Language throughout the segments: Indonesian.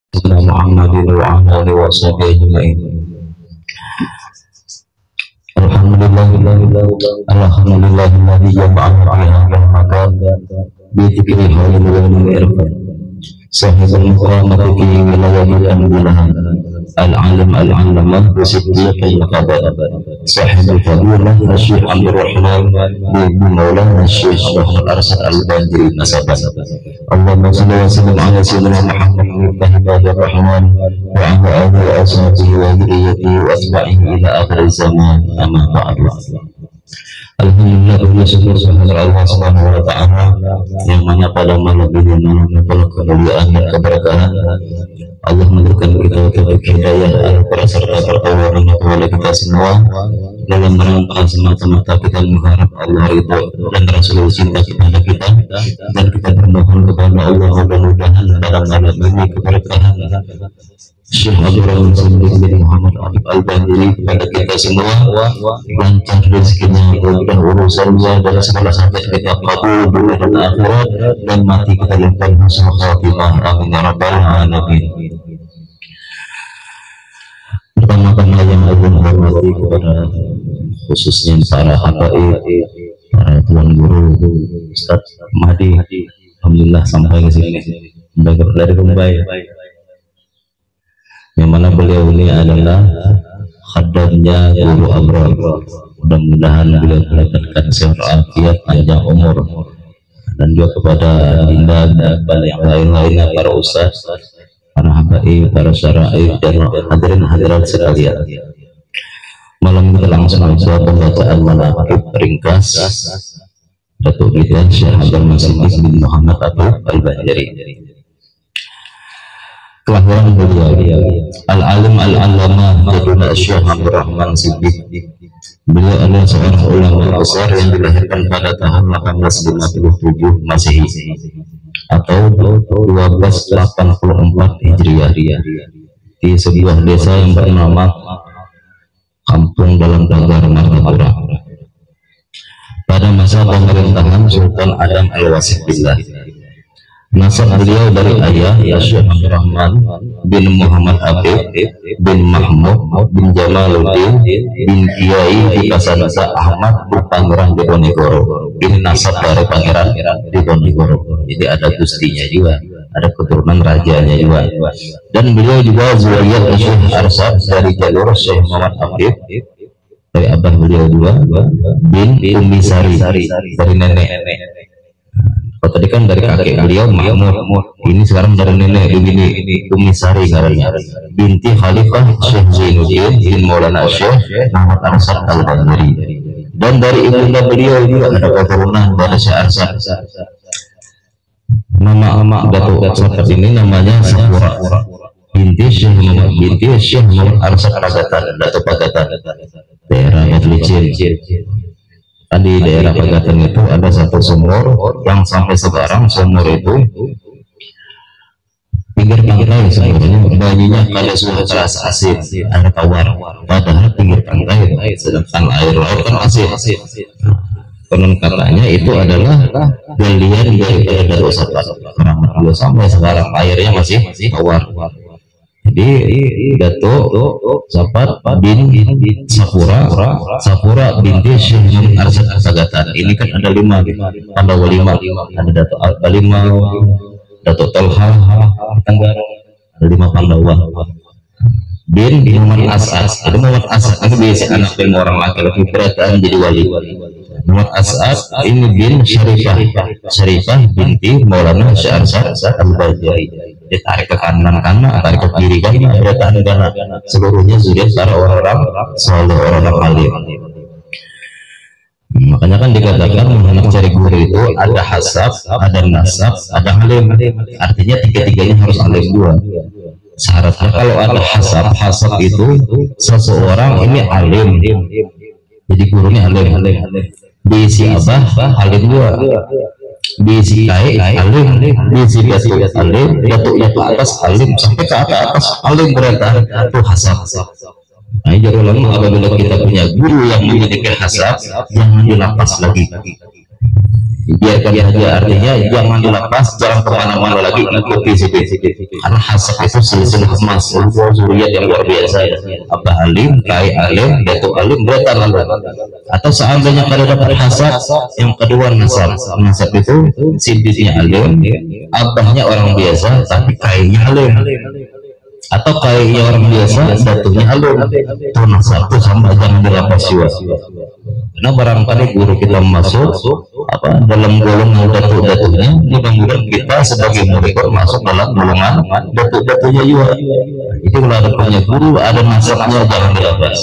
Sayyidina Muhammadin wa ala alihi wa sahbihi ajma'in. Alhamdulillahilladzi jama'ana fi hadzal makan bi dzikri halil wa irfan. Sahibul muqamati fi wilayatil anbiya'i al-alim al-allamah bi siddiqil qadar. Sahibul fadilah Syekh Abdul Rahman bin Maulana Syekh Muhammad Arsad Al-Badri nasaban. Allahumma shalli wa sallim ala sayyidina Muhammad ibadil rahman wa ala alihi wa ashabihi wa dzurriyyatihi wa atba'ihi ila akhir zaman. Amma ba'du. Alhamdulillah, bersyukur kepada Allah Subhanahu wa taala yang mana pada malam ini malam kemuliaan dan keberkahan Allah memberikan kita taufik hidayah serta pertolongan kepada kita semua dalam merangkul semata-mata kita mengharap Allah ridho dan Rasul cinta kepada kita, dan kita bermohon kepada Allah mudah-mudahan dalam malam ini keberkahan Syekh Abdul Rahman bin Muhammad Habib Al-Badri kepada kita semua lancar rezekinya, mudah urusannya, dan segala sampai kita kabul dunia dan akhirat, dan mati kita dalam husnul khatimah. Amin ya rabbal alamin. Pertama-tama yang agung hormati kepada khususnya para habaib, para tuan guru, Ustaz Mahdi, alhamdulillah sampai ke sini dari Mumbai, yang mana beliau ini adalah khadamnya Guru Abrar. Mudah-mudahan beliau mendapatkan sehat afiat, panjang umur, dan juga kepada Dinda dan yang lain-lainnya, para ustaz, para habaib, para syaraif, dan hadirin hadirat sekalian. Malam kita langsung saja pembacaan manaqib ringkas Datuk kita Syekh Abdul Masih bin Muhammad Al-Badri. Kelahiran beliau Al-Alim Al-Allamah Jaduna Syekh Abdul Rahman Siddiq. Beliau adalah seorang ulama besar yang dilahirkan pada tahun 1857 Masehi atau 1284 Hijriah di sebuah desa yang bernama Kampung Dalam Pagar Martapura pada masa pemerintahan Sultan Adam Al-Wasif Billah. Nasab beliau dari ayah Syekh Abdul Rahman bin Muhammad Habib bin Mahmud bin Jamaluddin bin Kiai di Kasanasa Ahmad bin Pangeran Diponegoro. Ini nasab dari Pangeran Diponegoro. Jadi ada gustinya juga, ada keturunan rajanya juga. Dan beliau juga zuriyat Syekh Arsad dari jalur Syekh Muhammad Habib, dari abah beliau juga bin Umi Sari, dari nenek. Kalau tadi kan dari kakek beliau Mahmud, ini sekarang dari nenek begini Umi Sari karena binti Khalifah Syekh Zainuddin bin Maulana Syekh Muhammad Arsad Al-Badri. Dan dari ibunda beliau juga ada keturunan dari Syekh Arsad. Nama Datuk Arsad ini namanya Safura binti Syekh Muhammad Arsad Pagatan, Datuk Pagatan, daerah Madlicin. Di daerah Pagatan itu ada satu sumur yang sampai sekarang sumur itu pinggir pantai, sumurnya bayinya kalau sudah keras asin, air tawar, padahal pinggir pantai sedangkan air laut kan asin. Konon katanya itu adalah galian dari Datuk Sapat sampai sekarang airnya masih tawar. Jadi Datuk Sapat bin Safura binti Syekh Muhammad Arsad Pagatan. Ini kan ada 5 Pandawa, 5 ada Datuk Alba 5, Datuk Tolha Tenggara, ada 5 Pandawa bin Muhammad As'ad. Itu Muhammad As'ad ini biasa anak dari orang laki-laki berataan jadi wali. Muhammad As'ad ini bin Syarifah binti Maulana Syekh Arsad Al-Badri. Dia tarik ke kanan, tarik ke kiri kan, berataan karena seluruhnya zuriat para orang-orang soleh, orang-orang alim. Makanya kan dikatakan anak cari guru itu ada hasab, ada nasab, ada alim. Artinya tiga-tiganya harus alim dua. Syaratnya kalau ada hasab itu seseorang ini alim, jadi gurunya alim. Diisi abah alim dua, diisi kai alim, diisi datuk alim, datuknya ke atas alim, sampai ke atas alim berada itu hasab. Nah, jadi ulama apabila kita punya guru yang memiliki hasab, jangan dilapas lagi. biarkan saja, artinya jangan dilepas, jangan kemana-mana lagi, ikuti sidik karena hasad itu silsilah emas, zuriat yang luar biasa. Apa alim, kai alim, datuk alim, beratan lalu. Atau seandainya kada dapat hasad, yang kedua nasab. Nasab itu sidiknya alim, abahnya orang biasa tapi kainya alim, atau kayaknya orang biasa datunya alim, itu nasab itu sama, jangan dilepas juga. Karena barangkali guru kita masuk dalam golongan datuk-datuknya, mudah-mudahan kita sebagai murid masuk dalam golongan datuk-datuknya juga. Itu kalau ada punya guru, ada nasabnya, jangan dilepas.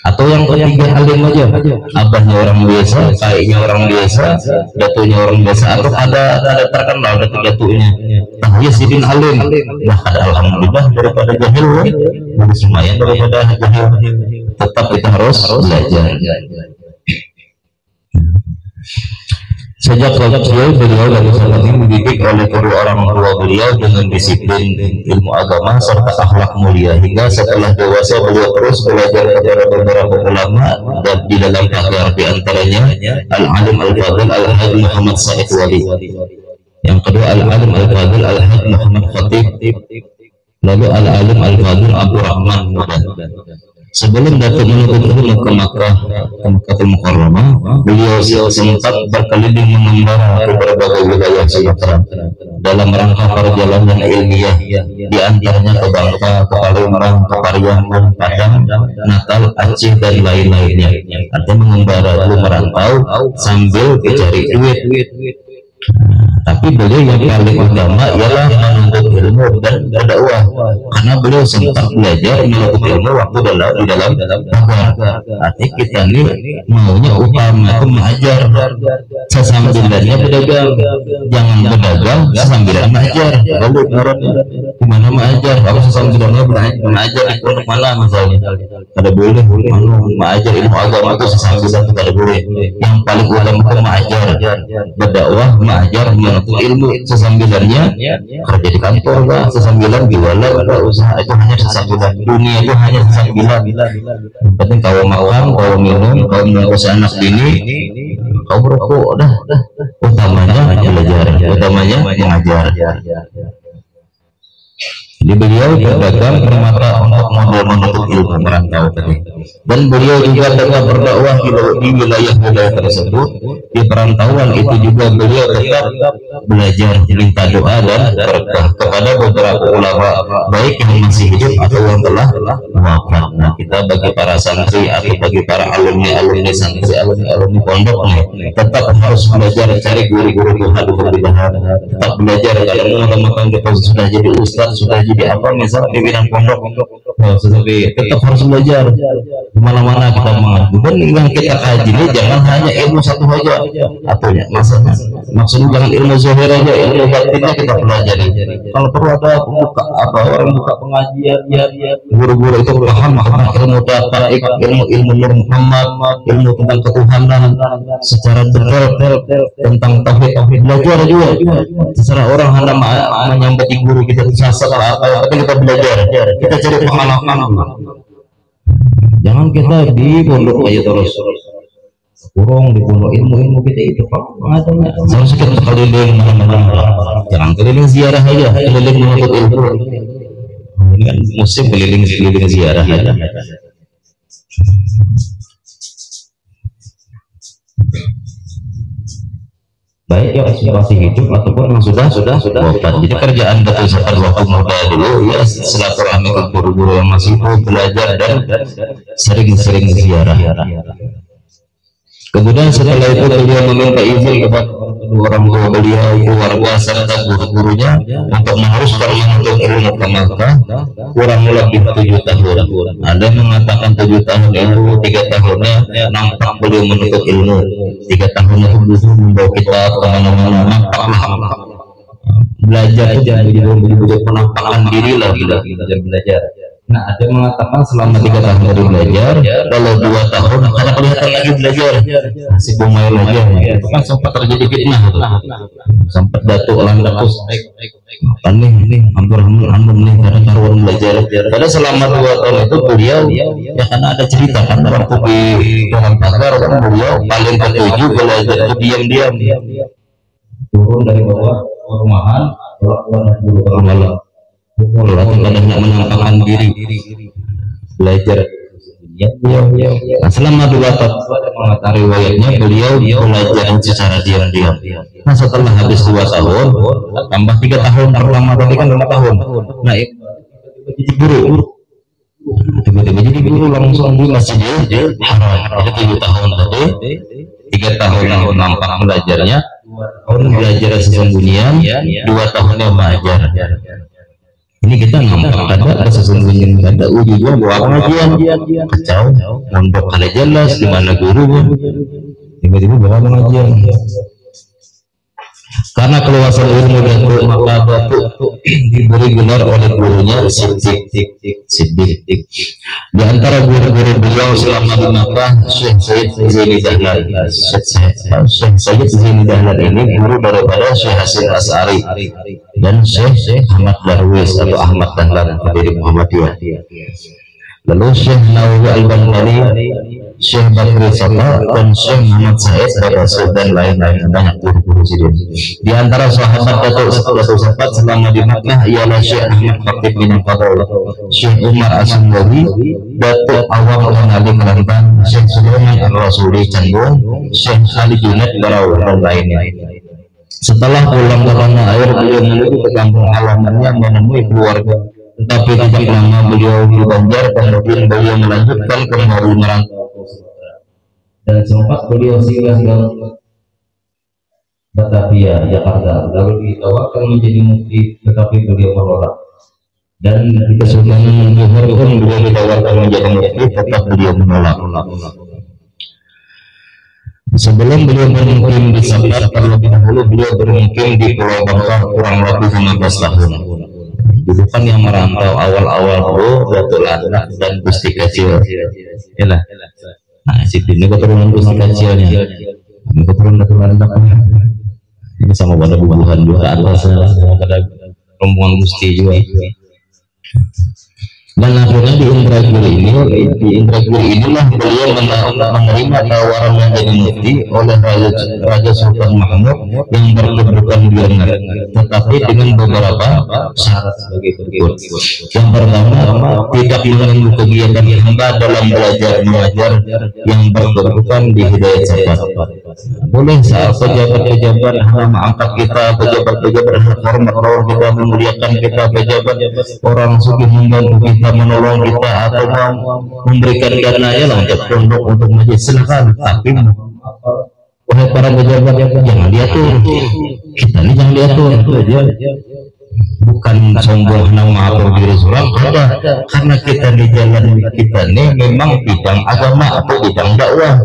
Atau yang ketiga alim aja, abahnya orang biasa, kayaknya orang biasa, datuknya orang biasa, atau ada terkenal datuk-datuknya. Nah, ya sidin alim, nah alhamdulillah daripada jahil, lebih lumayan daripada jahil. Tetap kita harus belajar. Sejak kecil beliau dan sangat dididik oleh kedua orang tua beliau dengan disiplin ilmu agama serta akhlak mulia, hingga setelah dewasa beliau terus belajar kepada beberapa ulama, dan di dalam akhlak di antaranya Al-Alim Al-Fadil Al-Hadi Muhammad Said Wali, yang kedua Al-Alim Al-Fadil Al-Hadi Muhammad Khatib, lalu Al-Alim Al-Fadil Abdul Rahman Mudan. Sebelum Datuk menuntut ilmu ke Makkahul Mukarramah, beliau sempat berkeliling mengembara ke berbagai wilayah Sumatera dalam rangka perjalanan ilmiah, di antaranya ke Bangka, ke Palembang, ke Pariaman, Padang, Natal, Aceh, dan lain-lainnya. Artinya mengembara dulu, merantau sambil mencari duit. Tapi beliau yang paling utama ialah menuntut ilmu dan berdakwah, karena beliau sempat belajar menuntut ilmu waktu di dalam pagar. Artinya kita ini maunya utama itu mengajar, sesambilannya berdagang. Jangan berdagang sesambilan mengajar. Lalu di mana mengajar? Kalau sesambilannya mengajar di pondok mana misalnya? Kada boleh. Mengajar ilmu agama itu sesambilan itu kada boleh. Yang paling utama itu mengajar, berdakwah, mengajar, menuntut ilmu. Sesambilannya kerja di kantor lah, sesambilan jualan, usaha itu hanya sesambilan, dunia itu hanya sesambilan. Yang penting kau makan, kau minum, kau mengurus anak bini, kau berokok, dah. Utamanya belajar, utamanya mengajar. Jadi beliau berdagang permata untuk modal menuntut ilmu, merantau tadi. Dan beliau juga tetap berdakwah di wilayah-wilayah tersebut. Di perantauan itu juga beliau tetap belajar, minta doa dan berkah kepada beberapa ulama, baik yang masih hidup atau yang telah wafat. Nah, kita bagi para santri atau bagi para alumni santri, alumni pondok nih, tetap harus belajar, cari guru-guru Tuhan di dalam, tetap belajar. Kalau teman-teman kita sudah jadi ustaz, sudah jadi apa misalnya pimpinan pondok, tetapi tetap harus belajar. Di mana-mana kita mengaji, dan yang kita kaji ini jangan hanya ilmu satu saja, artinya maksudnya jangan ilmu zahir aja, ilmu batinnya kita pelajari. Kalau perlu ada orang buka pengajian, guru-guru itu paham ilmu data, ilmu Nur Muhammad, ilmu tentang ketuhanan secara detail, tentang tauhid, belajar juga. Secara orang hendak menyambati guru kita sasar apa, tapi kita belajar, kita cari pengalaman. Jangan kita di pondok aja terus kurang, di pondok ilmu kita itu adanya. Harus kita keliling mana-mana, jangan keliling ziarah aja, keliling menuntut ilmu. Ini kan musim keliling ziarah aja. Baik yang masih hidup ataupun yang sudah wafat. Jadi kerjaan betul saat waktu muda dulu ya silaturahmi ke guru-guru yang masih mau belajar dan sering-sering ziarah. Kemudian setelah itu beliau meminta izin kepada orang tua beliau, keluarga serta guru-gurunya untuk meneruskan menuntut ilmu ke Makkah kurang lebih 7 tahun. Ada yang mengatakan 7 tahun ilmu, 3 tahunnya nampak beliau menuntut ilmu, 3 tahun itu belum membawa kita kemana-mana, nampaklah belajar itu jangan jadi penampakan diri lah, belajar. Nah, ada yang mengatakan selama 3 tahun dari belajar, kalau 2 tahun karena kelihatan lagi belajar, masih main aja. Itu kan sempat terjadi fitnah tuh. Sempat datuk landak terus. Kan nih hampir nih karena karuan belajar. Karena selama 2 tahun itu beliau ya karena ada cerita kan waktu di dalam pagar kan beliau paling ketujuh belajar itu diam-diam. Turun dari bawah rumahan, keluar dulu ke malam. Pukul atau kadang tidak menampakkan diri belajar ya. Nah, selama 2 tahun mengatakan riwayatnya beliau belajar secara diam-diam. Nah, setelah habis 2 tahun tambah 3 tahun pertama tadi kan 5 tahun. Nah, jadi guru tiba-tiba jadi guru langsung di Masjidil Haram. Jadi 7 tahun tadi 3 tahun yang nampak belajarnya, tahun belajar sesembunyian, 2 tahunnya belajar. Ini kita nampak ada sesungguhnya ada ujungnya buat pengajian kacau mondok kada jelas di mana gurunya tiba-tiba bawa pengajian karena keluasan ilmu datuk maka datuk diberi gelar oleh gurunya Siddiq. Di antara guru-guru beliau selama di Makkah Syekh Sayyid Zaini Dahlan. Syekh Sayyid Zaini Dahlan ini guru daripada Syekh Hasim As'ari dan Syekh Ahmad Darwis atau Ahmad Dahlan pendiri Muhammadiyah. Lalu Syekh Nawawi Al-Bantani, Syekh Bakri Saka dan Syekh Muhammad Said dan lain-lain banyak guru-guru sini. Di antara sahabat datuk sahabat selama di Makkah ialah Syekh Ahmad Khatib bin Fadl, Syekh Umar As-Sundawi, Datuk Awam Ali Kelantan, Syekh Sulaiman Al-Rasuli Canggung, Syekh Ali Junaid Barau dan lainnya. Setelah pulang ke tanah air, beliau menuju ke kampung halamannya menemui keluarga. Tetapi tidak lama beliau di Banjar, kemudian beliau melanjutkan kembali merantau dan sempat beliau singgah ke Batavia, Jakarta, lalu ditawarkan menjadi mufti, tetapi beliau menolak. Dan ketika Sultan Johor pun beliau ditawarkan menjadi mufti, tetap beliau menolak. Sebelum beliau bermukim di Sabar, terlebih dahulu beliau bermukim di Pulau Bangka kurang lebih 15 tahun. Dulu kan yang merantau awal-awal dulu Datuk Landak dan Gusti Kecil. Yalah. Nah, ini keturunan Gusti Kecilnya. Ini keturunan Datuk Landak. Ini sama pada bubuhan juga atasnya, sama pada rombongan Gusti juga. Dan akhirnya di Indragiri inilah beliau menerima tawaran menjadi mufti oleh Raja Sultan Mahmud yang berkedudukan di Lengan, tetapi dengan beberapa syarat sebagai berikut. Yang pertama, tidak mengganggu kegiatan hamba dalam belajar mengajar yang berkedudukan di Hidayat Sabar. Boleh saat pejabat-pejabat mengangkat kita, pejabat-pejabat hormat lawan kita, memuliakan kita, pejabat orang sugih membantu kita, menolong kita atau memberikan dananya lah untuk pondok untuk majlis, silakan. Tapi wahai para pejabat jangan diatur, kita ini jangan diatur. Bukan sombong hendak mengatur diri seorang, karena kita di jalan kita ini memang bidang agama atau bidang dakwah.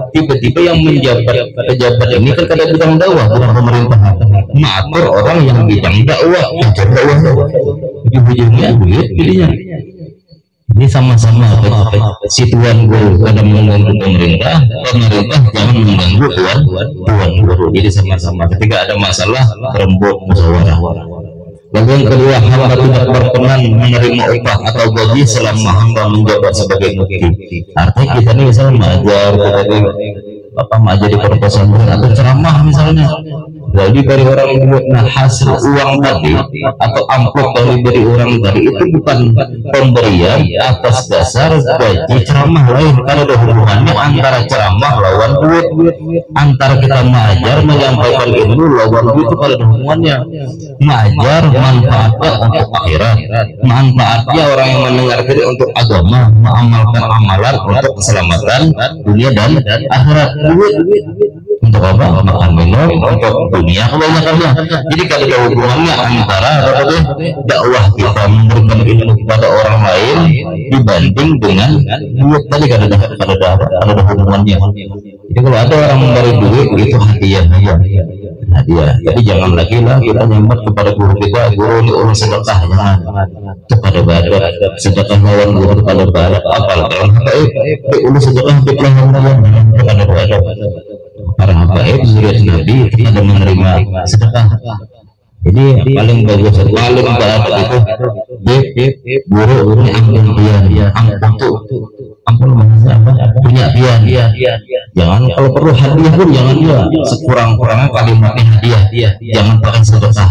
Tiba-tiba yang menjabat pejabat ini kan kada bidang dakwah, bukan pemerintahan, mengatur orang yang bidang dakwah, ujung-ujungnya duit pilihnya. Ini sama-sama si tuan guru kadang mengganggu pemerintah jangan mengganggu tuan guru. Jadi sama-sama ketika ada masalah rembuk musyawarah. Lalu yang kedua, hamba tidak berkenan menerima upah atau gaji selama hamba menjabat sebagai mufti. Artinya kita ini misalnya mengajar, mengajar di pesantren atau ceramah misalnya, jadi dari orang yang buat, nah hasil uang tadi atau amplop yang diberi orang tadi itu bukan pemberian atas dasar gaji ceramah lain. Kalau ada hubungannya antara ceramah lawan duit, antara kita mengajar menyampaikan ilmu lawan duit, itu kalau ada hubungannya. Mengajar manfaatnya untuk akhirat, manfaatnya orang yang mendengar diri untuk agama, mengamalkan amalan untuk keselamatan dunia dan akhirat. Duit untuk apa? Makan minum, untuk dunia kebanyakannya. Jadi kalau ada hubungannya antara dakwah kita memberikan ilmu kepada orang lain dibanding dengan duit tadi, kada ada hubungannya. Jadi kalau ada orang memberi duit itu hadiah, hadiah. Jadi jangan lagi lah kita nyambat kepada guru kita, guru ini urus sedekah, jangan kepada badat, sedekah lawan guru kepada badat, apalagi urus sedekah kepada badat. Para habaib zuriat Nabi kita menerima sedekah. Jadi paling bagus, paling barat itu guru ampun dia, ampun maksudnya apa? Punya dia. Jangan kalau perlu hadiah pun jangan dia. Sekurang-kurangnya kalimatnya hadiah, jangan pakai sedekah.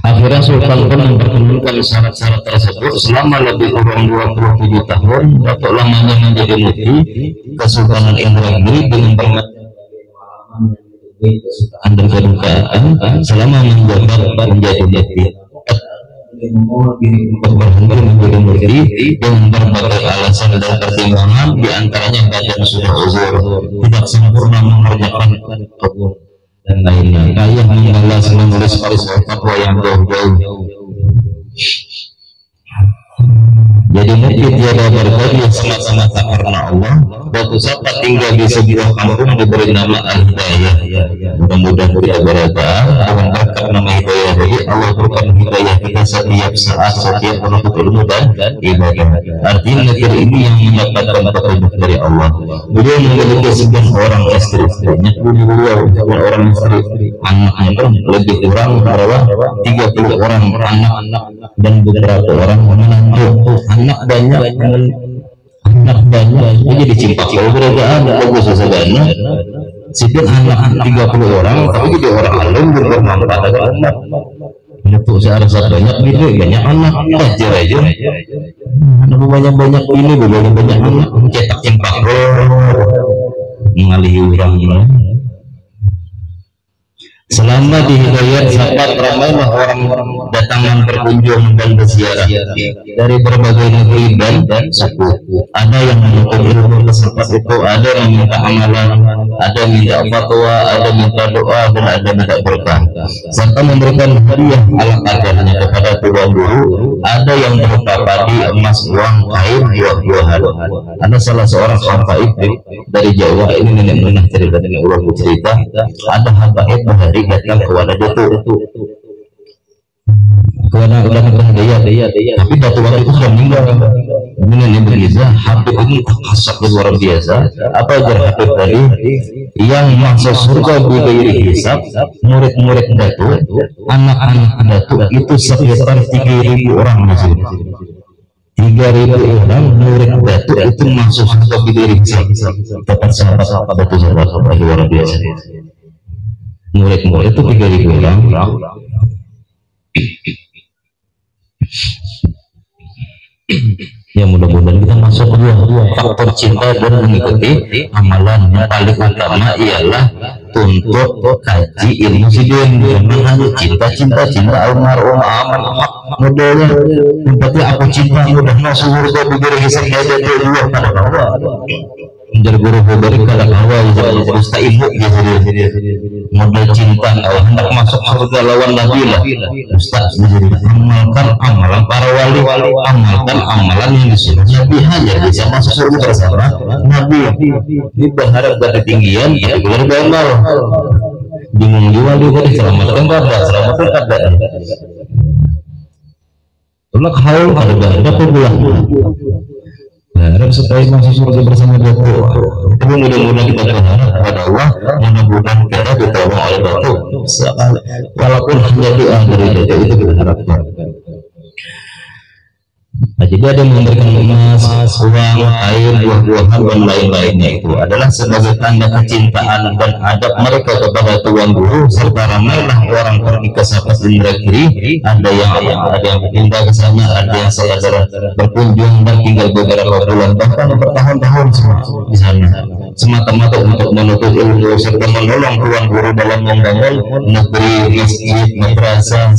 Akhirnya Sultan pun memperkenalkan syarat-syarat tersebut selama lebih kurang 27 tahun atau lamanya menjadi mufti Kesultanan Indragiri dengan kesukaan dan kedukaan selama menjabat menjadi mufti. Berhenti menjadi mufti dengan berbagai alasan dan pertimbangan, diantaranya badan sudah uzur, tidak sempurna mengerjakan dan lainnya, ayah membalas menulis fatwa yang jauh-jauh. Jadi mungkin tiada berkarya semata-mata karena Allah. Waktu sahabat tinggal di sebuah kampung diberi nama Al-Hidayah. Mudah-mudahan kita berdoa dengan berkat nama Hidayah ini Allah berikan hidayah kita setiap saat, setiap menuntut ilmu dan ibadah. Artinya negeri ini yang mendapatkan petunjuk dari Allah. Beliau memiliki 9 orang istri, beliau orang istri, anaknya pun lebih kurang berapa 30 orang anak dan beberapa orang menantu. Anak banyak jadi cimpak kalau beradaan bagus sesuatu sipil anak 30 orang tapi jadi orang alim bermanfaat ada anak untuk seharusnya banyak gitu banyak anak ajar aja banyak ini banyak anak cetak cimpak mengalihi orang selama di Hidayat sahabat ramailah orang datangan berkunjung dan berziarah dari berbagai negeri dan suku. Ada yang menuntut ilmu tempat itu, ada yang minta amalan, ada minta fatwa, ada minta doa dan ada minta berkah. Serta memberikan hadiah ala kadarnya kepada tuan guru. Ada yang berupa padi, emas, uang, kain, buah-buahan. Ada salah seorang habaib dari Jawa, ini nenek menah cerita dengan orang bercerita. Ada habaib bahari datang ke wadah itu tapi batu waktu itu sudah meninggal. Ini berbeza. Habib ini kasar luar biasa. Apa ajar Habib tadi yang masuk surga bighairi hisab, murid-murid Datu, anak-anak Datu itu sekitar 3.000 orang masih 3.000 orang murid Datu itu masuk surga bighairi hisab. Dapat sahabat-sahabat Datu sahabat luar biasa. Murid-murid itu 3.000 orang. Ya mudah-mudahan kita masuk ke dua faktor cinta dan mengikuti amalan. Yang paling utama ialah tuntut kaji ilmu sidin. Jangan hanya cinta almarhum aman modelnya seperti aku cinta mudah masuk surga bighairi hisab ada dua pada bawah menjadi guru beri kada kawa ustaz ibu model cinta hendak masuk surga lawan Nabi lah ustaz amalkan amalan para wali, amalkan amalan yang disuruh Nabi hanya bisa masuk surga bersama Nabi. Ini berharap dari ketinggian ya benar benar bingung juga dia diselamatkan kada tolak haul ada pulang harap supaya masuk surga bersama Datu. Tapi mudah-mudahan kita berharap kepada Allah, mudah-mudahan kita ditolong oleh Datu. Walaupun hanya doa dari Datu itu kita harapkan. Nah, jadi ada yang memberikan emas, uang, air, buah-buahan dan lain-lainnya itu adalah sebagai tanda kecintaan dan adab mereka kepada tuan guru. Serta ramailah orang pergi ke sahabat Indragiri. Ada yang pindah ke sana, ada yang saudara berkunjung dan tinggal beberapa bulan bahkan bertahun-tahun di sana semata-mata untuk menuntut ilmu serta menolong tuan guru dalam membangun negeri, masjid, madrasah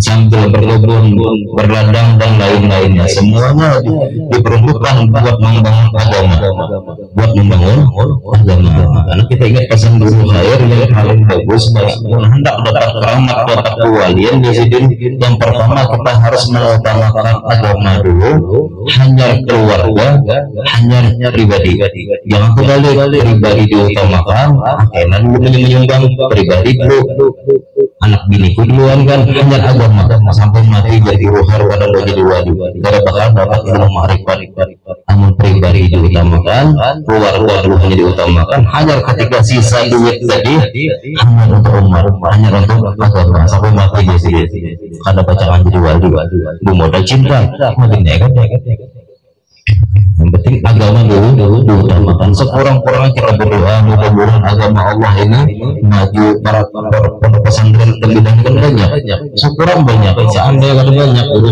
sambil berkebun, berladang dan lain-lainnya. Semuanya diperuntukkan buat membangun agama, buat membangun agama. Karena kita ingat pesan guru khair yang paling bagus, hendak dapat keramat, dapat kewalian yang pertama kita harus mengutamakan agama dulu, hanya keluarga, hanya pribadi. Jangan kembali pribadi diutamakan, akhirnya menyumbang pribadi dulu, anak biniku duluan kan, hanya agama sampai mati jadi rohar pada jadi wali, tidak bakal dapat ilmu ma'rifat. Amun pribadi diutamakan, keluarga dulu hanya diutamakan, hanya ketika sisa duit tadi hanya untuk umat, hanya untuk agama sampai mati jadi kada bacaan jadi wali, modal cinta, makin nekat. Yang penting agama dulu diutamakan. Sekurang-kurangnya kita berdoa mudah-mudahan agama Allah ini maju. Para pondok pesantren terbilang kan banyak, sekurang banyak, seandainya kan banyak dulu,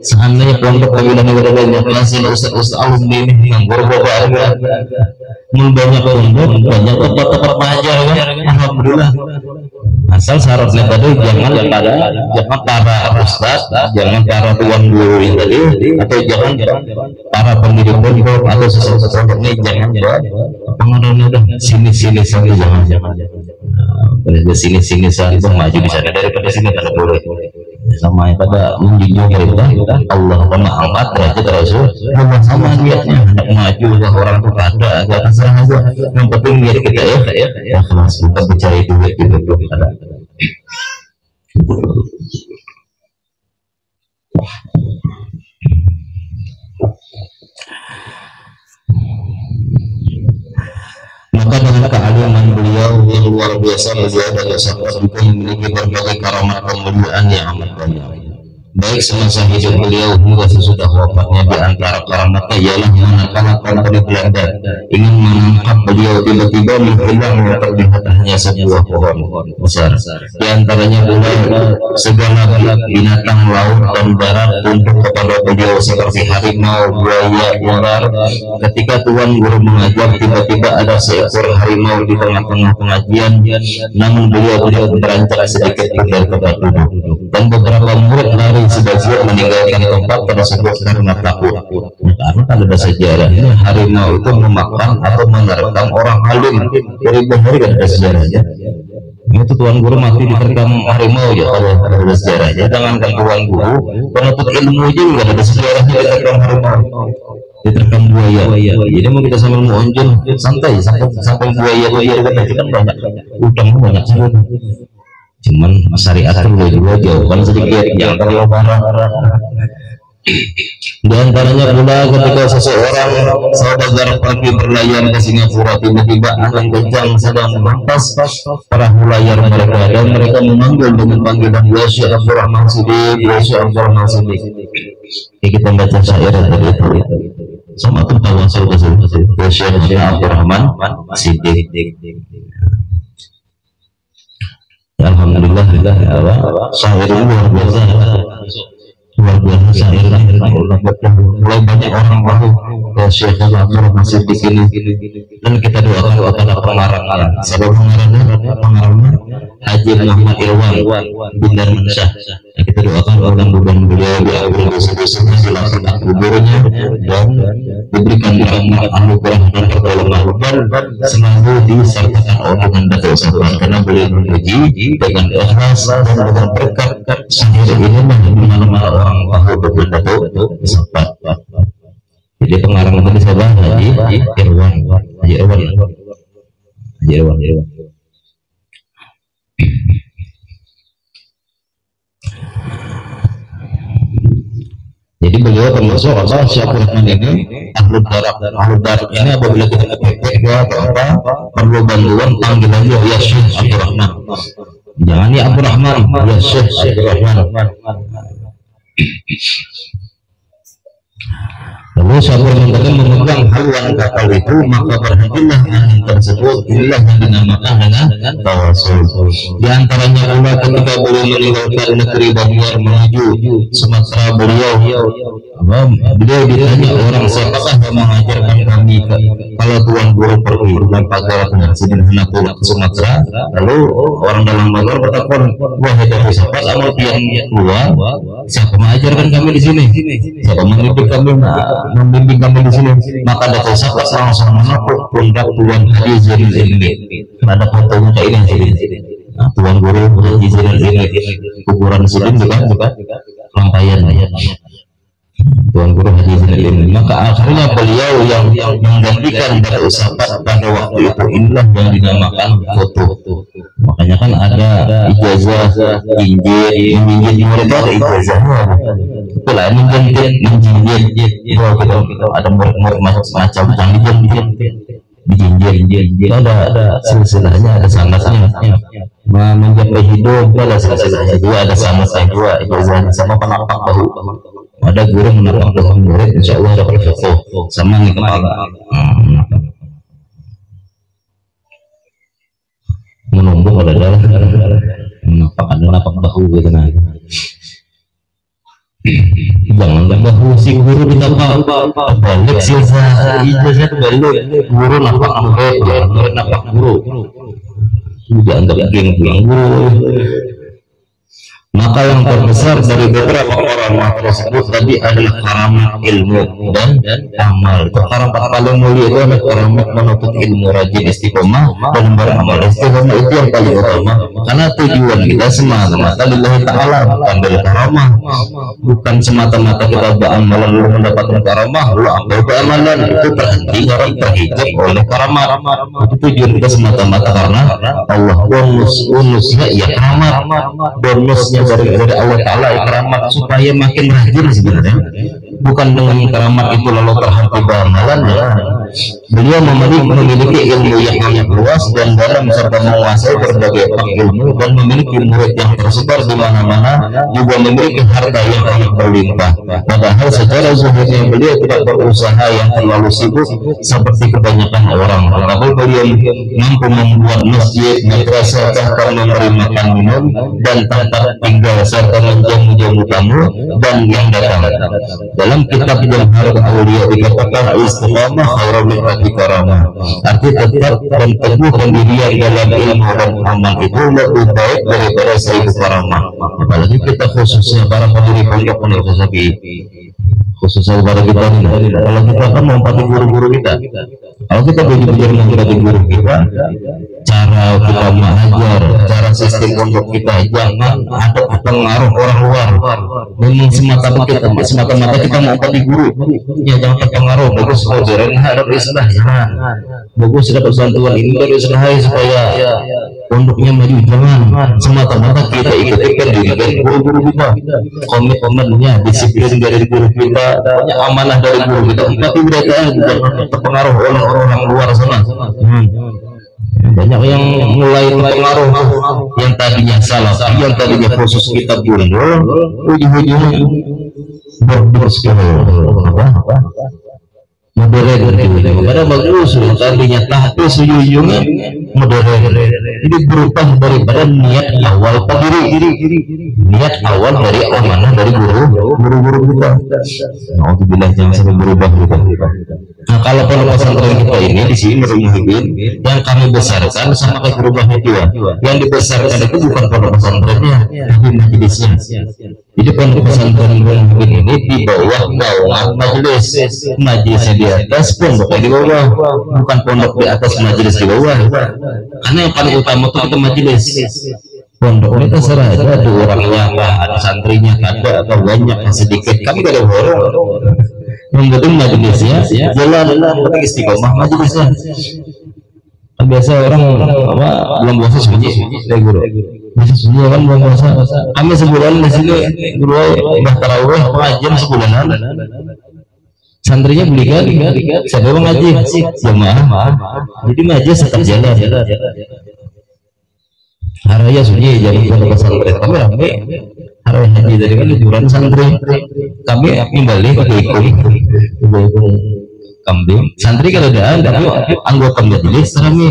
seandainya pondok terbilang kan banyak, hasil ustaz alumni ini yang berubah banyak pondok, banyak tempat-tempat mengajar kan, alhamdulillah. Asal syaratnya tadi jangan para ustaz, jangan para tuan guru ini tadi, atau jangan para pendidik pondok atau sesuatu ini, jangan pengaruhnya udah sini jangan sini saja maju di sana, daripada sini tidak boleh. Sama pada menjunjung perintah Allah, mengangkat derajat Rasul, sama niatnya hendak maju lah orang itu ada agak terserah aja, yang penting niat kita ya kelas kita bicara itu belum ada. Maka dengan kealiman beliau yang luar biasa, beliau adalah sahabat juga memiliki berbagai karamat kemuliaan yang amat banyak. Baik semasa hidup beliau hingga sesudah wafatnya, di antara karamatnya ialah manakala kaum Belanda ingin menangkap beliau, tiba-tiba menghilang yang terlihat hanya sebuah pohon besar. Di antaranya pula segala binatang laut dan darat tunduk kepada beliau seperti harimau, buaya, ular. Ketika tuan guru mengajar, tiba-tiba ada seekor harimau di tengah-tengah pengajian, namun beliau tidak beranjak sedikit dari tempat duduk, dan beberapa murid lari sebagian meninggalkan tempat tersebut karena takut. Karena ada sejarahnya harimau itu memakan atau menerkam orang alim, beribu hari kan ada sejarahnya. Itu tuan guru mati diterkam harimau ya, kalau ada sejarahnya. Jangankan tuan guru, penuntut ilmu juga ada sejarahnya diterkam harimau, diterkam buaya. Jadi mau kita sambil mau onjol santai sampai buaya kan banyak, utang banyak sekali. Cuman syariat perlu juga jauhkan sedikit, jangan terlalu parah. Di antaranya pula ketika seseorang saudagar pergi berlayar ke Singapura, tiba-tiba angin kencang sedang menghempas perahu layar mereka, dan mereka memanggil dengan panggilan ya Syekh Abdurrahman Siddiq, ya Syekh Abdurrahman Siddiq. Kita baca syair tadi itu sama tuh tawasul ke ya Syekh Abdurrahman Siddiq. Alhamdulillah, syair ini luar biasa syairnya. Mulai banyak orang tahu ya Syekh Abdurrahman Siddiq ini, dan kita doakan kepada pengarangnya. Sebab pengarangnya Haji Muhammad Irwan bin Darman Syah. Kita doakan mudah-mudahan beliau diambil dosa-dosanya, dilakukan kuburnya, dan diberikan rahmat, anugerah dan pertolongan, dan selalu disertakan omongan dan kesabaran, karena beliau memuji dengan ikhlas dan dengan berkat syair ini mana-mana orang tahu betul-betul sempat. Jadi pengarang tadi siapa? Haji Irwan. Jadi beliau termasuk apa? Syekh Abdurrahman ini ahlul darat ini apabila kita kepepek atau apa perlu bantuan, panggilan dia ya Syekh Abdurrahman. Jangan ya Abdurrahman, ya Syekh Abdurrahman. Lalu siapa yang memegang haluan kapal itu, maka berhentilah angin tersebut. Inilah yang dinamakan dengan tawasul. Di antaranya pula ketika beliau meninggalkan negeri Banjar menuju Sumatera, beliau ditanya orang, siapakah yang mengajarkan kami kalau tuan guru pergi dan pagar sederhana ke Sumatera? Lalu orang dalam Banjar berkata, wahai dari siapa kamu yang keluar? Siapa mengajarkan kami di sini? Siapa membimbing kami di sini? Maka ada sahabat langsung menepuk pundak Tuan Haji Zainal ini. Ada fotonya kayak ini. Nah, Tuan Guru Haji Zainal ini kuburan sidin juga rangkaian Tuan Guru Haji Zainal ini. Maka akhirnya beliau yang menggantikan dari sahabat pada waktu itu, inilah yang dinamakan foto. Makanya kan ada ijazah, injil mereka ada ijazahnya. Itulah menjinjit. Kita ada murid-murid macam dijinjit. Ada silsilahnya, ada sanadnya. Mencapai hidup ada silsilahnya juga, ada sanadnya juga. Ijazahnya sama penapak bahu. Ada guru menapak bahu murid, insya Allah dapat foto sama nih kepala. Menumbuk ada darah, napak bahu gitu nah. Jangan bahu si guru ditapak balik silsilah ijazah balik guru napak murid, murid napak guru. Dianggap geng guru. Maka yang terbesar dari beberapa orang tersebut tadi adalah karamat ilmu dan amal. Karamat paling mulia itu adalah karamat menuntut ilmu, rajin istiqomah dan beramal. Istiqomah itu yang paling utama, karena tujuan kita semata-mata lillahi ta'ala, bukan dari karamah. Bukan semata-mata kita beramal lalu mendapatkan karamah, lalu apa itu amalan itu terhenti orang terhijab oleh karamah. Itu tujuan kita semata-mata karena Allah. Bonusnya ya karamat, bonusnya dari Allah Ta'ala keramat supaya makin rajin sebenarnya, bukan dengan keramat itu lalu terhenti beramalan ya. Beliau memiliki ilmu yang sangat luas dan dalam serta menguasai berbagai ilmu dan memiliki murid yang tersebar di mana-mana, juga memiliki harta yang sangat berlimpah. Padahal secara zahirnya beliau tidak berusaha yang terlalu sibuk seperti kebanyakan orang, tetapi beliau mampu membuat masjid, madrasah, bahkan memberi makan minum dan tempat tinggal serta menjamu tamu dan yang datang. Dalam kitab Jamhar Aulia dikatakan istiqamah khairun min karamah. Arti tetap dan teguh pendirian dalam ilmu dan amal itu lebih baik daripada 1000 karamah. Apalagi kita khususnya para pendiri pondok Sapi, khususnya para kita ini. Kalau kita kan mempati guru-guru kita, kalau kita benar-benar mempati guru kita, cara kita mengajar, cara sistem pondok kita jangan ada pengaruh orang luar. Memang semata-mata kita mempati guru, ya jangan terpengaruh. Bagus modern ada Islam, jangan. Bagus dapat bantuan ini dari Islam supaya pondoknya maju, jangan semata-mata kita ikuti pendidikan guru-guru kita, komitmennya, disiplin dari guru kita, amanah dari guru kita. Tapi mereka jangan terpengaruh oleh orang luar sana. Banyak yang mulai terpengaruh, yang tadinya salah, yang tadinya khusus kitab gundul, ujung-ujungnya modern. Pada bagus, yang tadinya tahfiz ujung-ujungnya modern. Jadi berubah daripada niat awal pendiri, niat awal dari amanah dari guru-guru kita. Alhamdulillah jangan sampai berubah gitu. Nah, kalau pondok pesantren kita ini di sini Nurul Muhibin yang kami besarkan sama kayak berubahnya juga. Yang dibesarkan itu bukan pondok pesantrennya, tapi majelisnya. Jadi pondok pesantren Nurul Muhibin ini di bawah naungan majelis, majelisnya di atas, pondoknya di bawah, bukan pondok di atas majelis di bawah. Karena yang paling utama itu kita majelis. Pondok kita serah aja, ada orangnya, ada santrinya, ada atau banyak, sedikit. Kami gak ada borong. Yang penting majelisnya jalan istiqomah majelisnya. Kan biasa orang belum puasa sunyi dari guru. Biasa sunyi kan belum puasa. Kami sebulan di sini guru udah tarawih pengajian sebulanan. Santrinya beli kali, siapa yang ngaji? Jemaah. Jadi majelis tetap jalan. Haraya sunyi jadi pondok pesantren kami ramai. arwah haji dari kan liburan santri kami kembali ke kambing santri kalau ada tapi anggota majelis kami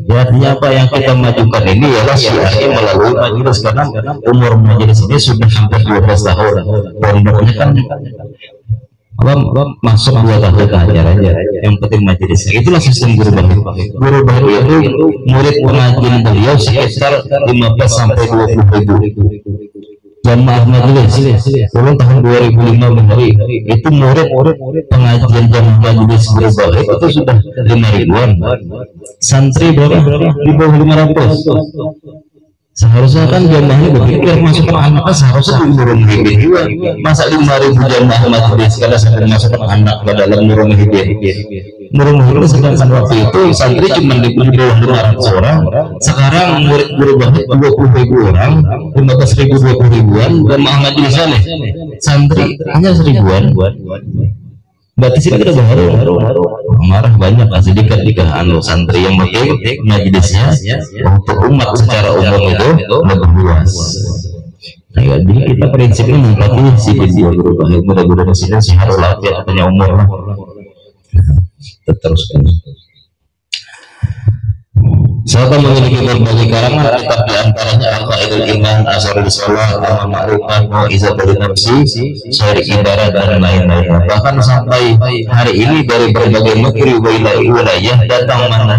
ya artinya apa yang kita majukan ini ialah syiarnya melalui majelis karena umur majelis ini sudah hampir 12 tahun pondoknya kan masuk 2 tahun aja yang penting majelisnya itulah sistem guru baru itu murid pengajian beliau sekitar 15 sampai 20 ribu jamaah majelis sebelum tahun 2005 menari itu murid pengajian jamaah majelis guru baru itu sudah 5 ribuan santri berapa di bawah 500 seharusnya kan jamaahnya berpikir masukkan anaknya seharusnya di nurul hidayah juga masa 5.000 jamaah majelis kalau sampai masukkan anak ke dalam nurul hidayah sedangkan waktu itu santri cuma di bawah 500 orang sekarang murid guru banget 20 ribu orang 15 ribu 20 ribuan jamaah majelisnya nih santri hanya 1000-an berarti sini kita baru marah banyak lah sedikit santri yang penting majelisnya untuk umat secara umum itu lebih luas. Nah, jadi kita prinsipnya mengikuti si video berubah mudah-mudahan di sini sih harus latihan katanya umur lah. Teruskan. Sahabat memiliki berbagai karangan kitab diantaranya Al-Qaidul Iman, Asharul Shalah, Al-Ma'rufah, Mu'izatul Nafsi, Syarih Ibarat dan lain-lain. Bahkan sampai hari ini dari berbagai negeri wilayah datang mana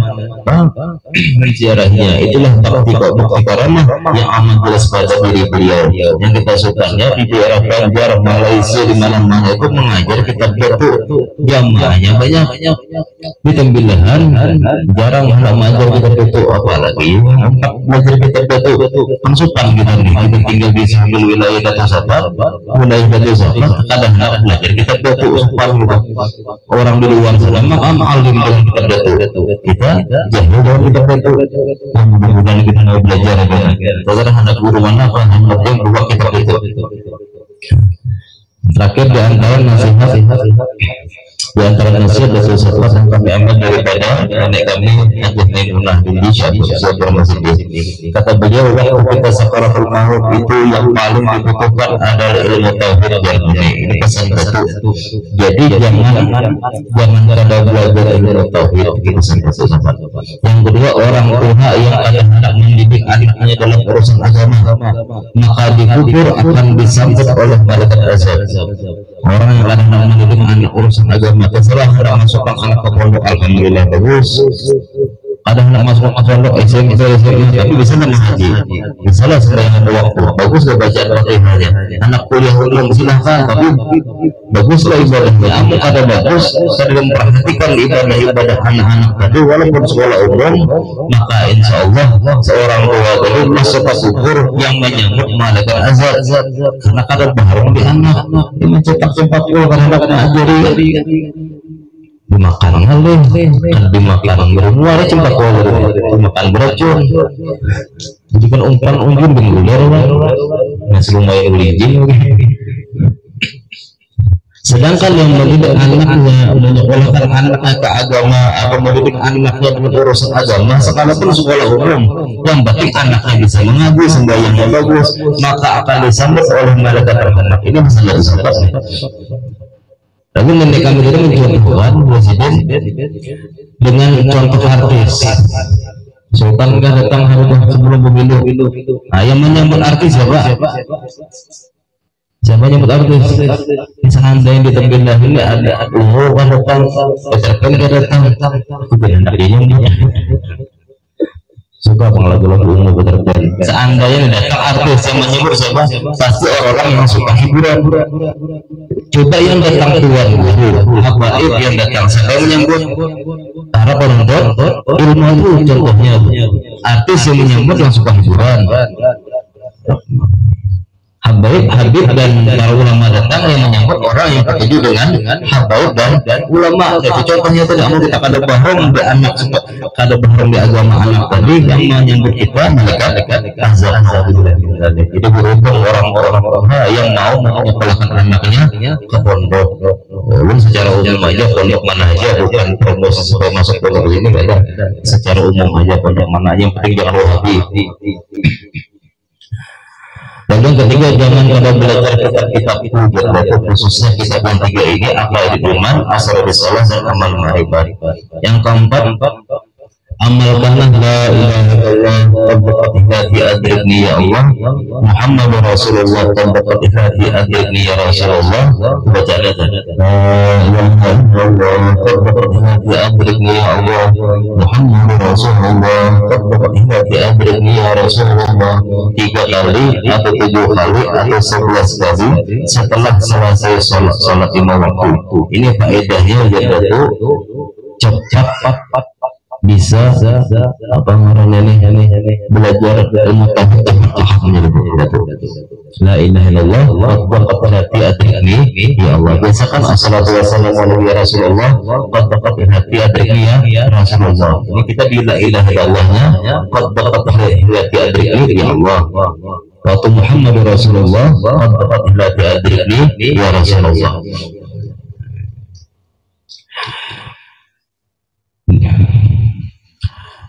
menziarahinya. Itulah bukti karamah yang amat jelas pada diri beliau. Yang kita sukanya di daerah Banjar, Malaysia di mana-mana itu mengajar kitab betul jamaahnya banyak di Tembilahan jarang mengajar kitab betul apalagi belajar kitab betul pensupan kita nih kita tinggal di sambil wilayah Datu Sapat wilayah Datu Sapat kadang-kadang belajar kitab betul supan gitu orang di luar sana alim dengan kitab betul kita jauh dari kitab betul mudah-mudahan kita mau belajar belajar anak guru mana apa yang dua kitab betul terakhir di antara nasihat di antara nasihat dan sesuatu yang kami ambil daripada nenek kami Najib Maimunah binti Syabir Masjid. Kata beliau waktu kita sakaratul maut itu yang paling dibutuhkan adalah ilmu tauhid dan ini pesan satu. Jadi jangan kada belajar ilmu tauhid itu pesan satu. Yang kedua orang tua yang kadang-kadang mendidik anaknya dalam urusan agama maka dikubur akan disambut oleh malaikat azab. Orang yang kadang-kadang mendidik anak urusan agama setelah hendak masukkan anak ke pondok alhamdulillah bagus kadang-kadang masuk ke pondok SMP tapi bisa nggak mengaji bisa lah sekarang ada waktu bagus gak baca al-Fatihahnya anak kuliah umum silahkan tapi bagus lah ibadahnya kamu ada bagus saya memperhatikan ibadah anak-anak tadi walaupun sekolah umum maka insya Allah seorang tua tadi masuk ke kubur yang menyambut malaikat azab karena kadang baharum di anak dia mencetak 40 kadang-kadang ajari dimakan ngalih dimakan bermuara cuma dimakan beracun jadi kan umpan unjun bengular masih lumayan ulijin sedangkan yang mendidik anaknya menyekolahkan anaknya ke agama atau mendidik anaknya dengan urusan agama sekalipun sekolah umum yang penting anaknya bisa mengaji sembahyangnya bagus maka akan disambut oleh malaikat rahmat ini masalah disambut tapi nenek kami itu mencontohkan presiden dengan contoh artis Sultan kan datang hari sebelum pemilu yang menyambut artis siapa nyambut artis seandainya di Tembilah ini ada kan datang peserta kan datang aku benar dia yang suka lagu-lagu umum berterban seandainya datang artis yang menyebut siapa pasti orang yang suka hiburan coba yang datang tuan guru habaib yang datang saya menyambut para penonton ilmu itu contohnya artis yang menyambut yang suka hiburan Habib dan para ulama datang yang menyambut orang yang tertuju dengan habaib dan ulama. Jadi contohnya tidak mau kita kada bohong di anak kada bohong di agama anak tadi yang menyambut kita malaikat azab. Jadi berhubung orang-orang yang mau menyekolahkan anaknya ke pondok. Belum secara umum aja pondok mana aja bukan promosi supaya masuk pondok ini ada. Secara umum aja pondok mana aja yang penting jangan wahabi. Dan Kemudian ketiga, jangan pada belajar kitab-kitab itu, khususnya kitab yang tiga ini, Aqaidul Iman, Asrarus Shalah, dan Amal Ma'rifat. Yang keempat, amalkanlah la ilaha illallah tabaqat hati adrikni ya Allah, Muhammadur Rasulullah tabaqat hati adrikni ya Rasulullah. Baca la ilaha illallah tabaqat hati adrikni ya Allah, Muhammadur Rasulullah tabaqat hati adrikni ya Rasulullah. 3 kali atau 7 kali atau 11 kali setelah selesai sholat 5 waktu. Ini faedahnya yaitu cepat bisa apa namanya belajar ilmu tauhid la ilaha illallah wa hati adrikni ya Allah. Biasakan assalatu wassalamu ala Rasulullah qad baqat hati adrikni ya Rasulullah. Ini kita di la ilaha illallahnya qad baqat hati adrikni ya Allah. Waktu Muhammadur Rasulullah qad baqat hati adrikni ya Rasulullah.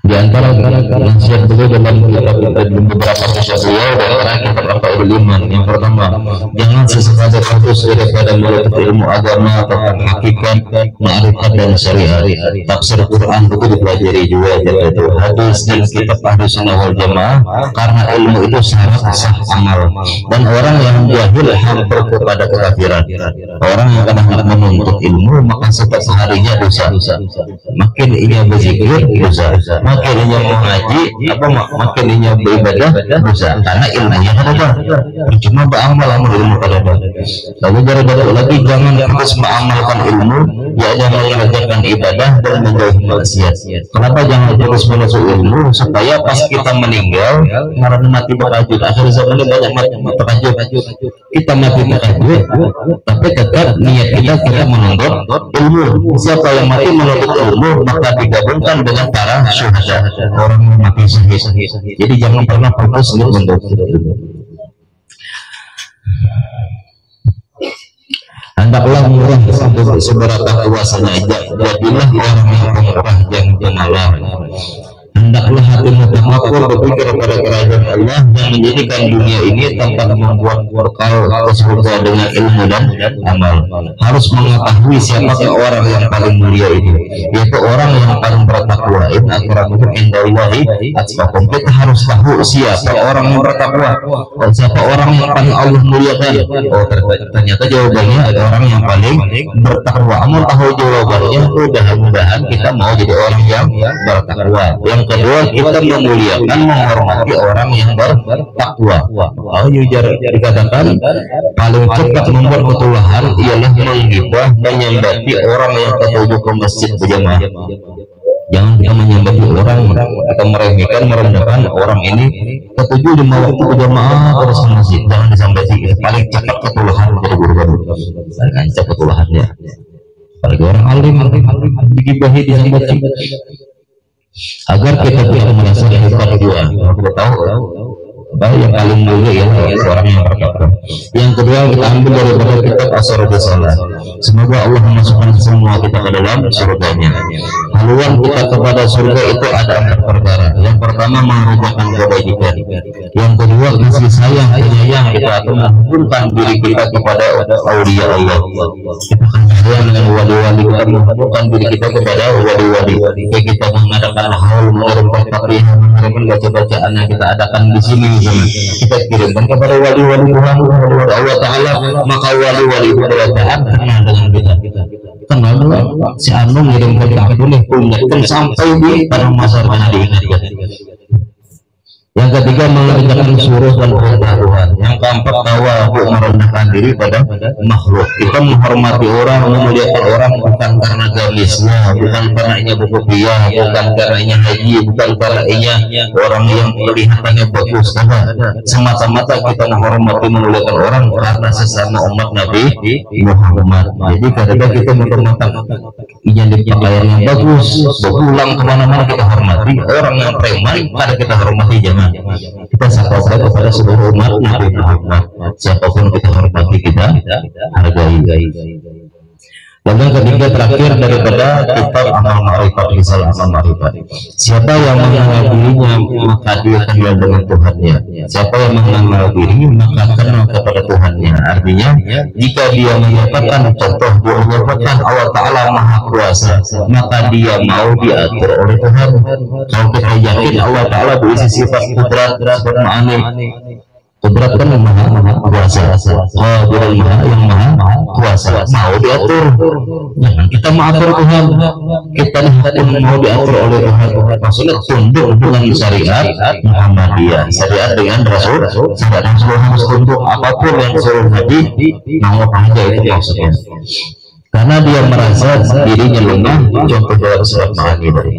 Di antara nasihat beliau dalam beberapa kisah beliau, di antara kitab Aqaidul Iman, yang pertama, jangan sesekali putus daripada menuntut ilmu agama tentang hakikat, ma'rifat dan syariat. Tafsir Quran itu dipelajari juga, yaitu hadis dan kitab Ahlus Sunnah wal Jamaah, karena ilmu itu syarat sah amal. Dan orang yang jahil hampir kepada kekafiran. Orang yang kadang-kadang menuntut ilmu maka setiap harinya dosa. Makin ia berzikir dosa. Makin ia mengaji makin ia beribadah dosa, karena ilmunya ada. Percuma beramal ilmu ada. Lalu gara-gara lagi jangan terus mengamalkan ilmu, ya jangan mengerjakan ibadah dan menjauhi maksiat. Kenapa jangan terus menuntut ilmu? Supaya pas kita meninggal karena mati berajut. Akhir zaman ini banyak mati berajut. Kita mati berajut, tapi tetap niat kita menuntut ilmu. Siapa yang mati menuntut ilmu maka digabungkan dengan para syuhada, orang yang mati syahid. Jadi jangan pernah fokus untuk menuntut ilmu. Hendaklah murah seberapa kuasanya, jadilah orang yang pemurah yang pemalas. Hendaklah hatimu tamakur berpikir pada kerajaan Allah yang menjadikan dunia ini tanpa membuat bekal ke surga dengan ilmu dan amal. Harus mengetahui siapa orang yang paling mulia itu, yaitu orang yang paling bertakwa. Inna akramakum indallahi atqakum. Kita harus tahu siapa orang yang bertakwa dan siapa orang yang paling Allah muliakan. Oh, ternyata jawabannya ada orang yang paling bertakwa. Amun tahu jawabannya, mudah-mudahan kita mau jadi orang yang bertakwa. Yang kedua, kita memuliakan, menghormati orang yang bertakwa. Dikatakan paling cepat membuat ketulahan ialah menggibah, menyembati orang yang ketujuh ke masjid berjamaah. Jangan kita menyembati orang, kita meremehkan, merendahkan orang ini ketujuh 5 waktu berjamaah terus ke masjid. Jangan disambati. Paling cepat ketulahan dari guru-guru. Paling cepat ketulahannya. Apalagi orang alim digibahi, disambati. Agar kita bisa merasa hebat juga. Kita tahu yang paling mulia ya orang yang bertakwa. Yang kedua, kita ambil daripada kitab Asrarus Shalah. Semoga Allah memasukkan semua kita ke dalam surganya. Haluan kita kepada surga itu ada 4 perkara. Yang pertama, mengerjakan kebajikan. Yang kedua, kasih sayang penyayang kita atau menghubungkan diri kita kepada aulia Allah. Kita akan sayang dengan wali-wali, kita menghubungkan diri kita kepada wali-wali. Kita mengadakan haul, mengirimkan Fatihah, mengirimkan baca-bacaan yang kita adakan di sini. Kita kirimkan kepada wali-wali Tuhan, kepada Allah Ta'ala, maka wali-wali itu berdoa kenal dengan kita. Kenal dengan si Anu ngirimkan ke aku nih, punya sampai di pada masa mana diingatkan. Yang ketiga, mengerjakan suruh dan perintah Tuhan. Yang keempat, tawadhu, merendahkan diri pada makhluk. Kita menghormati orang, memuliakan orang bukan karena garisnya, bukan karena inya berkopiah, bukan karena inya haji, bukan karena inya orang yang kelihatannya bagus. Semata-mata kita menghormati, memuliakan orang karena sesama umat Nabi Muhammad. Jadi ketika kita menghormati inya di pakaian yang bagus, berpulang kemana-mana kita hormati. Orang yang preman, pada kita hormati jangan. Kita sampaikan kepada seluruh umat Nabi Muhammad. Siapapun kita hormati, kita hargai. Dan yang ketiga terakhir daripada kitab amal ma'rifat, risal amal ma'rifat, siapa yang mengenal dirinya maka dia kenal dengan Tuhannya. Siapa yang mengenal diri maka kenal kepada Tuhannya. Artinya jika dia menyatakan, contoh dia menyatakan Allah Ta'ala Maha Kuasa, maka dia mau diatur oleh Tuhan. Kalau kita yakin Allah Ta'ala berisi sifat kudrat, sifat ma'ani, kudrat kan maha kuasa, qadirul maha yang maha kuasa, mau diatur. Jangan kita mengatur Tuhan, kita mau diatur oleh Tuhan. Maksudnya tunduk dengan syariat Muhammadiyah, syariat dengan Rasul, syariat Rasul harus tunduk. Apapun yang suruh Nabi mau aja, itu maksudnya. Karena dia merasa dirinya lemah, contoh dalam surat Ma'ani tadi.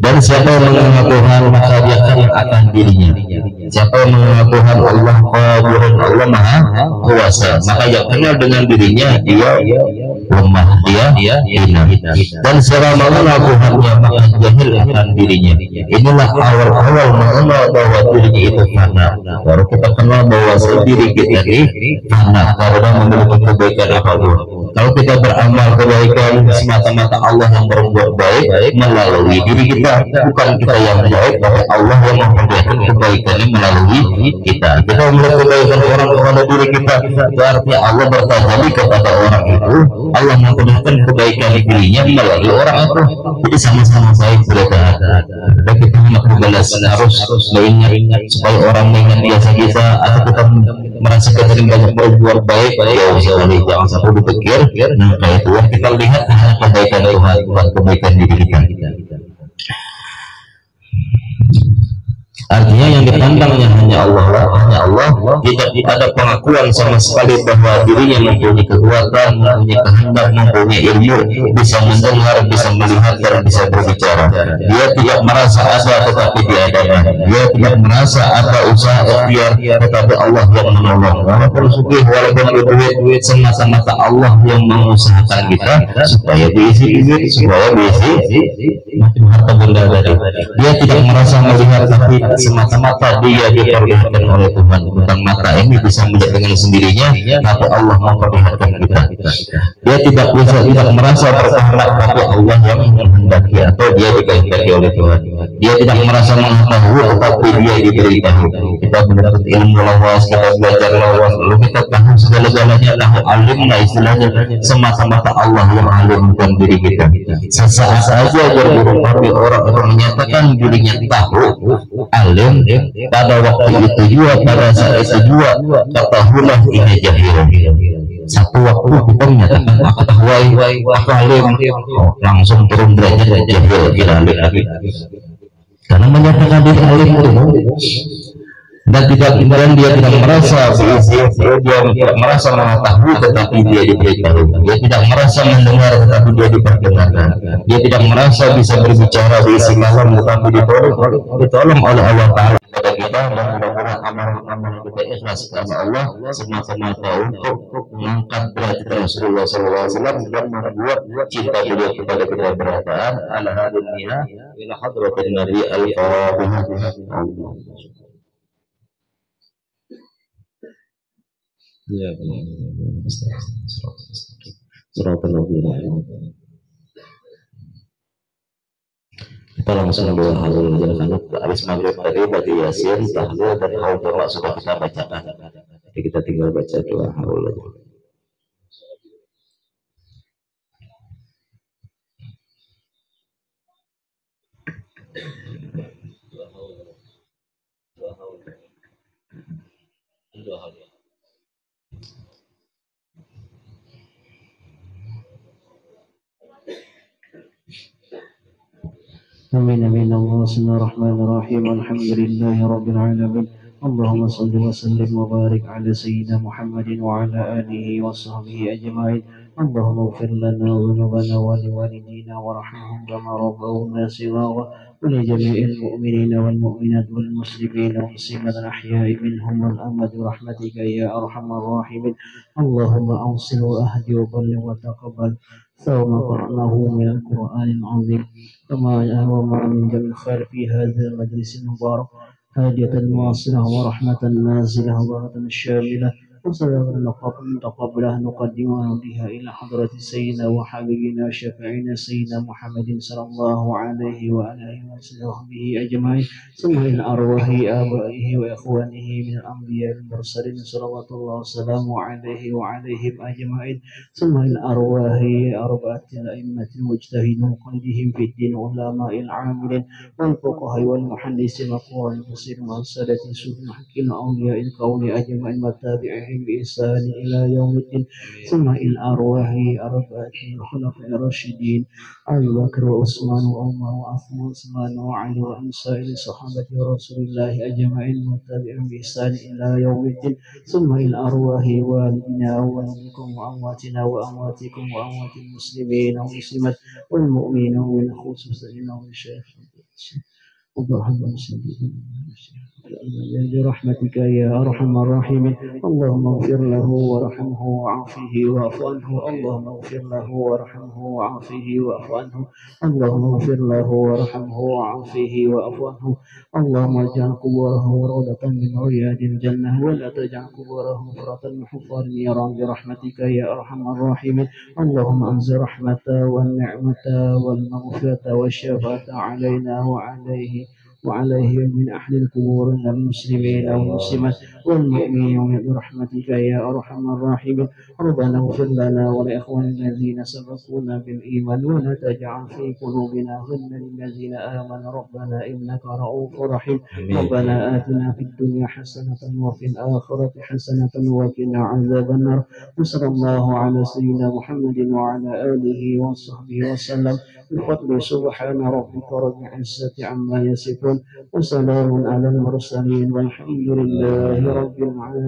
Dan siapa yang mengenal Tuhan maka dia akan dirinya. Siapa yang mengenal Tuhan Allah Qadirun, Allah Maha Kuasa, maka yang kenal dengan dirinya dia lemah, dia hina. Dan siapa mengenal Tuhannya maka jahil akan dirinya. Inilah awal-awal mengenal bahwa dirinya itu fana. Baru kita kenal bahwa diri kita ini fana karena memiliki kebaikan apapun. Kalau kita beramal kebaikan semata-mata Allah yang berbuat baik melalui diri kita, bukan kita yang baik, tapi Allah yang memperlihatkan kebaikannya melalui kita. Kita melihat kebaikan orang kepada diri kita, berarti Allah bertajalli kepada orang itu. Allah memperlihatkan kebaikan dirinya melalui orang itu. Jadi sama-sama baik mereka. Dan kita hendak membalas, harus mengingat supaya orang mengingat biasa kita, atau kita merasa kita banyak berbuat baik, jangan sampai dipikir. Nah, itu kita lihat kebaikan Tuhan, bukan kebaikan diri kita. Artinya yang dipandangnya hanya Allah lah, hanya Allah. Tidak ada pengakuan sama sekali bahwa dirinya mempunyai kekuatan, mempunyai kehendak, mempunyai ilmu, bisa mendengar, bisa melihat, dan bisa berbicara. Dia tidak merasa ada tetapi diadakan. Dia tidak merasa ada usaha ikhtiar tetapi Allah yang menolong. Walaupun sugih, walaupun berduit, semata-mata Allah yang mengusahakan kita supaya diisi duit, supaya diisi macam harta benda tadi. Dia tidak merasa melihat, tapi semata-mata dia diperlihatkan oleh Tuhan. Bukan mata ini bisa melihat dengan sendirinya, tapi Allah memperlihatkan kita. Dia tidak merasa berkehendak, tapi Allah yang menghendaki, atau dia dikehendaki oleh Tuhan. Dia tidak merasa mengetahui, tetapi dia diberitahu. Kita mendapat ilmu lawas, kita belajar lawas, lalu kita tahu segala-galanya. Lahu alim, nah istilahnya semata-mata Allah yang alim, bukan diri kita. Sesaat saja berburu, tapi orang menyatakan dirinya tahu alim, pada waktu itu juga, pada saat itu juga ketahuilah ini jahil. Satu waktu kita menyatakan aku tahu, aku alim, langsung turun derajat jahil, tidak alim lagi. Karena menyatakan diri alim itu, dan kemudian dia tidak merasa dia tidak merasa mengetahui tetapi dia diberitahu. Dia tidak merasa mendengar tetapi dia diperdengarkan. Dia tidak merasa bisa berbicara diisi malam tetapi ditolong oleh Allah Ta'ala kepada kita. Dan mudah-mudahan amal-amal kita ikhlas karena Allah semata-mata untuk mengangkat derajat Rasulullah SAW dan membuat cinta beliau kepada kita berataan ala dunia ila hadratin Nabi al-Fatihah. Ya, kita langsung bawa halul karena habis maghrib tadi bagi yasin, tahlil, dan haul jamak sudah kita bacakan. Jadi kita tinggal baca doa haul aja. آمين آمين. اللهم صل على الرحمن الرحيم. الحمد لله رب العالمين. اللهم صل وسلم وبارك على سيدنا محمد وعلى آله وصحبه أجمعين. اللهم اغفر لنا ذنوبنا ولوالدينا وارحمهم كما ربونا صغارا، ولجميع المؤمنين والمؤمنات والمسلمين والمسلمات الأحياء منهم والأموات برحمتك يا أرحم الراحمين. اللهم أوصل وأهدي وبلغ وتقبل ثم قرأناه من القرآن العظيم كما وما من جميع خير في هذا المجلس المبارك، هادية واصلة ورحمة نازلة وبركة شاملة وصلاة تقبلها نقدمها بها إلى حضرة سيدنا وحبيبنا شفيعنا سيدنا محمد صلى الله عليه وآله وصحبه أجمعين، ثم إلى أرواح آبائه وإخوانه من الأنبياء المرسلين صلوات الله وسلامه عليه وعليهم أجمعين، ثم إلى أرواح أربعة الأئمة المجتهدين وقلدهم في الدين والعلماء العاملين والفقهاء والمحدثين والقراء المفسرين والسادة السوء المحكين وأولياء الكون أجمعين وتابعهم بإحسان إلى يوم الدين، ثم إلى أرواح أربعة الخلفاء الراشدين أبي بكر وعثمان وعمر وعثمان وعلي وعن سائر صحابة رسول الله أجمعين وتابعهم بإحسان إلى يوم الدين، ثم إلى أرواح والدنا ووالدكم وأمواتنا وأمواتكم وأموات المسلمين والمسلمات والمؤمنين والخصوص إنه الشيخ اللهم برحمتك يا أرحم الراحمين. اللهم اغفر له وارحمه وعافه واعف عنه. اللهم اغفر له وارحمه وعافه واعف عنه. اللهم اغفر له وارحمه وعافه واعف عنه. اللهم اجعل قبوره روضة من رياض الجنة ولا تجعل قبوره حفرة من حفر النيران برحمتك يا أرحم الراحمين. اللهم أنزل رحمة والنعمة والمغفرة والشفاعة علينا وعليه من أهل القبور من المسلمين والمسلمات والمؤمنين برحمتك يا أرحم الراحمين. ربنا اغفر لنا ولإخواننا الذين سبقونا بالإيمان ولا تجعل في قلوبنا غلا للذين آمنوا ربنا إنك رؤوف رحيم. ربنا آتنا في الدنيا حسنة وفي الآخرة حسنة وقنا عذاب النار. وصلى الله على سيدنا محمد وعلى آله وصحبه وسلم بفضل سبحان ربك رب العزة عما يصفون وسلام على المرسلين والحمد لله رب العالمين.